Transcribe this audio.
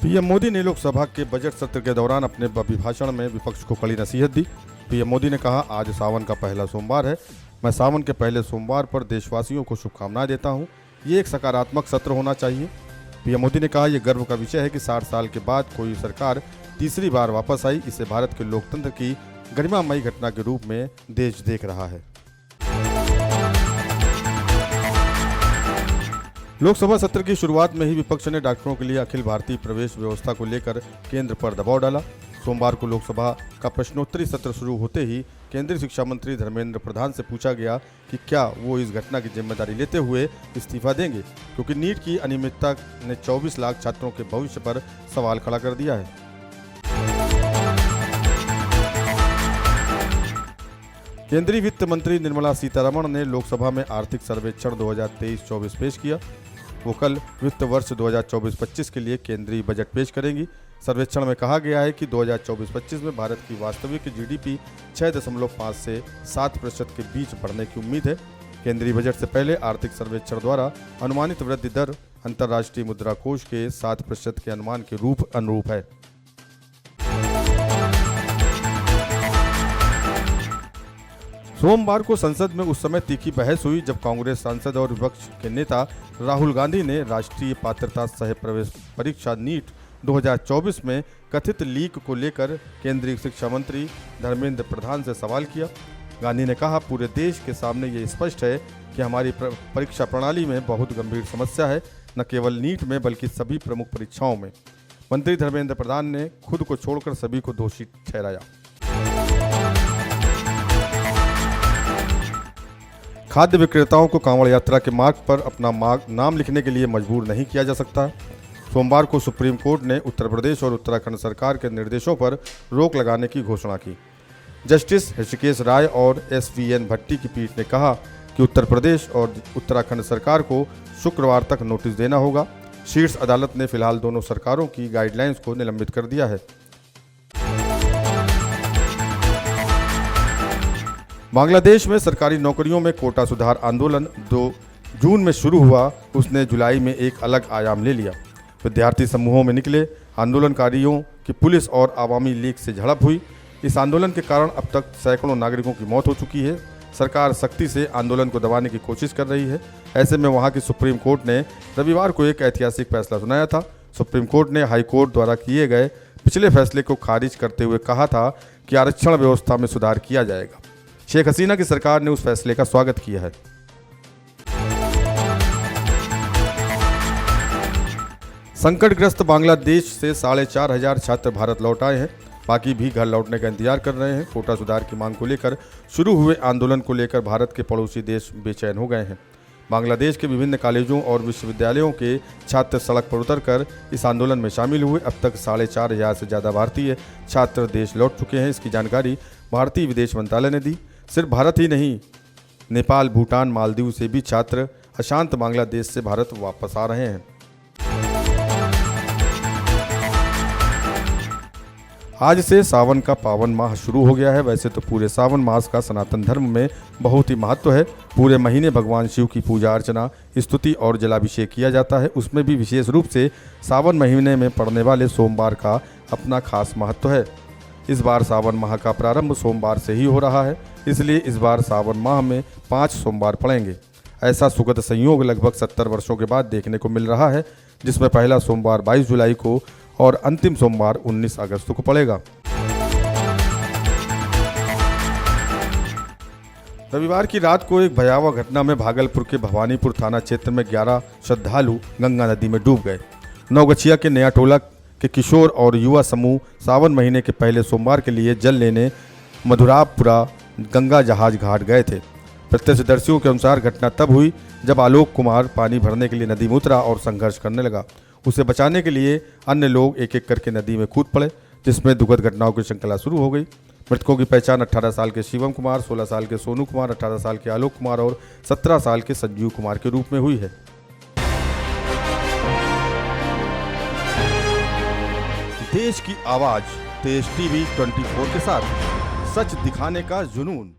PM Modi ने लोकसभा के budget सत्र के दौरान अपने अभिभाषण में विपक्ष को कड़ी नसीहत दी। पीएम मोदी ने कहा, आज सावन का पहला सोमवार है। मैं सावन के पहले सोमवार पर देशवासियों को शुभकामनाएं देता हूं। ये एक सकारात्मक सत्र होना चाहिए। पीएम मोदी ने कहा, यह गर्व का विषय है कि 60 साल के बाद कोई सरकार तीसरी बार वापस आई। इसे भारत के लोकतंत्र की गरिमामयी घटना के रूप में देश देख रहा है। लोकसभा सत्र की शुरुआत में ही विपक्ष ने डॉक्टरों के लिए अखिल भारतीय प्रवेश व्यवस्था को लेकर केंद्र पर दबाव डाला। सोमवार को लोकसभा का प्रश्नोत्तरी सत्र शुरू होते ही केंद्रीय शिक्षा मंत्री धर्मेंद्र प्रधान से पूछा गया कि क्या वो इस घटना की जिम्मेदारी लेते हुए इस्तीफा देंगे, क्योंकि नीट की अनियमितता ने 24 लाख छात्रों के भविष्य पर सवाल खड़ा कर दिया है। केंद्रीय वित्त मंत्री निर्मला सीतारमण ने लोकसभा में आर्थिक सर्वेक्षण 2023-24 पेश किया। वो कल वित्त वर्ष 2024-25 के लिए केंद्रीय बजट पेश करेंगी। सर्वेक्षण में कहा गया है कि 2024-25 में भारत की वास्तविक जीडीपी 6.5 से 7% के बीच बढ़ने की उम्मीद है। केंद्रीय बजट से पहले आर्थिक सर्वेक्षण द्वारा अनुमानित वृद्धि दर अंतर्राष्ट्रीय मुद्रा कोष के 7% के अनुमान के अनुरूप है। सोमवार को संसद में उस समय तीखी बहस हुई जब कांग्रेस सांसद और विपक्ष के नेता राहुल गांधी ने राष्ट्रीय पात्रता सह प्रवेश परीक्षा नीट 2024 में कथित लीक को लेकर केंद्रीय शिक्षा मंत्री धर्मेंद्र प्रधान से सवाल किया। गांधी ने कहा, पूरे देश के सामने ये स्पष्ट है कि हमारी परीक्षा प्रणाली में बहुत गंभीर समस्या है, न केवल नीट में बल्कि सभी प्रमुख परीक्षाओं में। मंत्री धर्मेंद्र प्रधान ने खुद को छोड़कर सभी को दोषी ठहराया। खाद्य विक्रेताओं को कांवड़ यात्रा के मार्ग पर अपना नाम लिखने के लिए मजबूर नहीं किया जा सकता। सोमवार को सुप्रीम कोर्ट ने उत्तर प्रदेश और उत्तराखंड सरकार के निर्देशों पर रोक लगाने की घोषणा की। जस्टिस ऋषिकेश राय और SVN भट्टी की पीठ ने कहा कि उत्तर प्रदेश और उत्तराखंड सरकार को शुक्रवार तक नोटिस देना होगा। शीर्ष अदालत ने फिलहाल दोनों सरकारों की गाइडलाइंस को निलंबित कर दिया है। बांग्लादेश में सरकारी नौकरियों में कोटा सुधार आंदोलन 2 जून में शुरू हुआ, उसने जुलाई में एक अलग आयाम ले लिया। विद्यार्थी समूहों में निकले आंदोलनकारियों की पुलिस और आवामी लीग से झड़प हुई। इस आंदोलन के कारण अब तक सैकड़ों नागरिकों की मौत हो चुकी है। सरकार सख्ती से आंदोलन को दबाने की कोशिश कर रही है। ऐसे में वहां की सुप्रीम कोर्ट ने रविवार को एक ऐतिहासिक फैसला सुनाया था। सुप्रीम कोर्ट ने हाई कोर्ट द्वारा किए गए पिछले फैसले को खारिज करते हुए कहा था कि आरक्षण व्यवस्था में सुधार किया जाएगा। शेख हसीना की सरकार ने उस फैसले का स्वागत किया है। संकटग्रस्त बांग्लादेश से 4,500 छात्र भारत लौट आए हैं। बाकी भी घर लौटने का इंतजार कर रहे हैं। कोटा सुधार की मांग को लेकर शुरू हुए आंदोलन को लेकर भारत के पड़ोसी देश बेचैन हो गए हैं। बांग्लादेश के विभिन्न कॉलेजों और विश्वविद्यालयों के छात्र सड़क पर उतरकर इस आंदोलन में शामिल हुए। अब तक 4,500 से ज़्यादा भारतीय छात्र देश लौट चुके हैं। इसकी जानकारी भारतीय विदेश मंत्रालय ने दी। सिर्फ भारत ही नहीं, नेपाल, भूटान, मालदीव से भी छात्र अशांत बांग्लादेश से भारत वापस आ रहे हैं। आज से सावन का पावन माह शुरू हो गया है। वैसे तो पूरे सावन मास का सनातन धर्म में बहुत ही महत्व है। पूरे महीने भगवान शिव की पूजा अर्चना, स्तुति और जलाभिषेक किया जाता है। उसमें भी विशेष रूप से सावन महीने में पड़ने वाले सोमवार का अपना खास महत्व है। इस बार सावन माह का प्रारंभ सोमवार से ही हो रहा है, इसलिए इस बार सावन माह में 5 सोमवार पड़ेंगे। ऐसा सुखद संयोग लगभग 70 वर्षों के बाद देखने को मिल रहा है, जिसमें पहला सोमवार 22 जुलाई को और अंतिम सोमवार 19 अगस्त को पड़ेगा। रविवार की रात को एक भयावह घटना में भागलपुर के भवानीपुर थाना क्षेत्र में 11 श्रद्धालु गंगा नदी में डूब गए। नौगछिया के नया टोला के किशोर और युवा समूह सावन महीने के पहले सोमवार के लिए जल लेने मधुरापुरा गंगा जहाज घाट गए थे। प्रत्यक्षदर्शियों के अनुसार घटना तब हुई जब आलोक कुमार पानी भरने के लिए नदी में उतरा और संघर्ष करने लगा। उसे बचाने के लिए अन्य लोग एक एक करके नदी में कूद पड़े, जिसमें दुखद घटनाओं की श्रृंखला शुरू हो गई। मृतकों की पहचान 18 साल के शिवम कुमार, 16 साल के सोनू कुमार, 18 साल के आलोक कुमार और 17 साल के संजीव कुमार के रूप में हुई है। देश की आवाज तेज TV 24 के साथ सच दिखाने का जुनून।